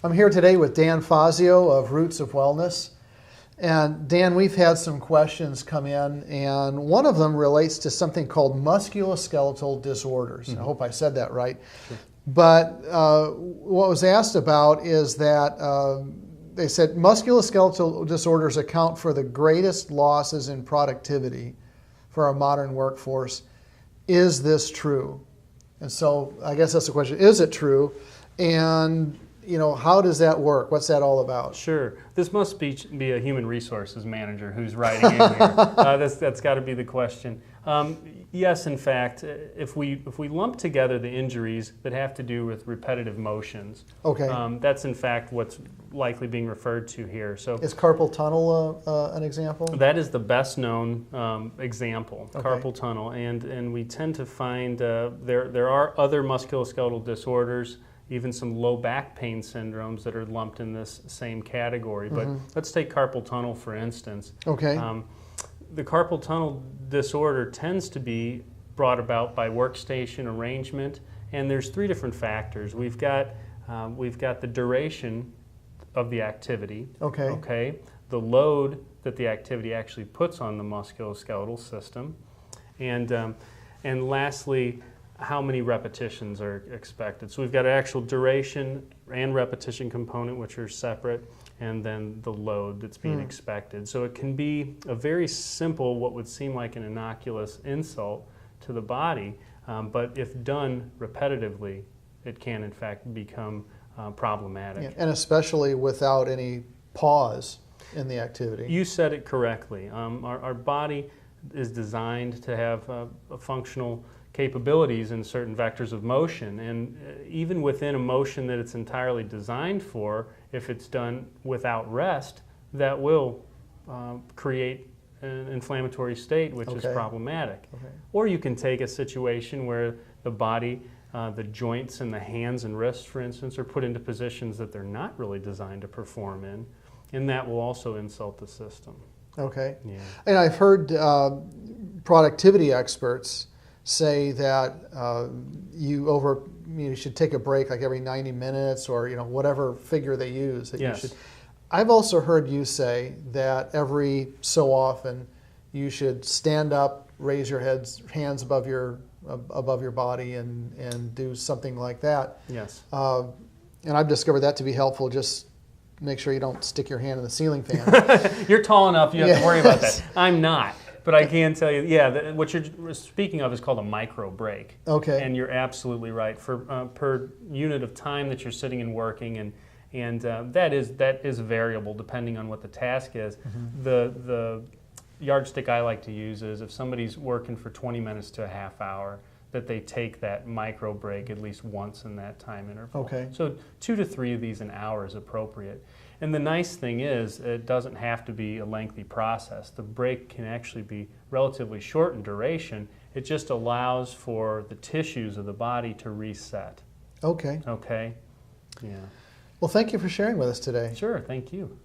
I'm here today with Dan Fazio of Roots of Wellness. And Dan, we've had some questions come in, and one of them relates to something called musculoskeletal disorders. I hope I said that right. Sure. But what was asked about is that they said musculoskeletal disorders account for the greatest losses in productivity for our modern workforce. Is this true? And so I guess that's the question. Is it true? And how does that work? What's that all about? Sure. This must be a human resources manager who's writing in here. That's got to be the question. Yes, in fact, if we lump together the injuries that have to do with repetitive motions, okay, that's in fact what's likely being referred to here. So, is carpal tunnel an example? That is the best known example, okay. Carpal tunnel, and we tend to find there are other musculoskeletal disorders, even some low back pain syndromes that are lumped in this same category. But let's take carpal tunnel for instance. Okay. The carpal tunnel disorder tends to be brought about by workstation arrangement, and there's three different factors. We've got the duration of the activity. Okay. Okay. The load that the activity actually puts on the musculoskeletal system, and lastly, how many repetitions are expected. So we've got an actual duration and repetition component, which are separate, and then the load that's being expected. So it can be a very simple, what would seem like an innocuous insult to the body, but if done repetitively, it can in fact become problematic. Yeah, and especially without any pause in the activity. You said it correctly. Our body is designed to have functional capabilities in certain vectors of motion, and even within a motion that it's entirely designed for, if it's done without rest, that will create an inflammatory state, which is problematic. Okay. Or you can take a situation where the body, the joints in the hands and wrists, for instance, are put into positions that they're not really designed to perform in, and that will also insult the system. Okay. Yeah. And I've heard productivity experts say that you should take a break like every 90 minutes or whatever figure they use. That Yes. you should. I've also heard you say that every so often you should stand up, raise your hands above your body, and do something like that. Yes. And I've discovered that to be helpful. Just make sure you don't stick your hand in the ceiling fan. You're tall enough, you don't have to worry about that. I'm not. But I can tell you, what you're speaking of is called a micro break. Okay. And you're absolutely right. For per unit of time that you're sitting and working, and that is variable depending on what the task is. The yardstick I like to use is if somebody's working for 20 minutes to a half hour, that they take that micro break at least once in that time interval. Okay. So 2 to 3 of these an hour is appropriate. And the nice thing is it doesn't have to be a lengthy process. The break can actually be relatively short in duration. It just allows for the tissues of the body to reset. Okay. Okay? Yeah. Well, thank you for sharing with us today. Sure, thank you.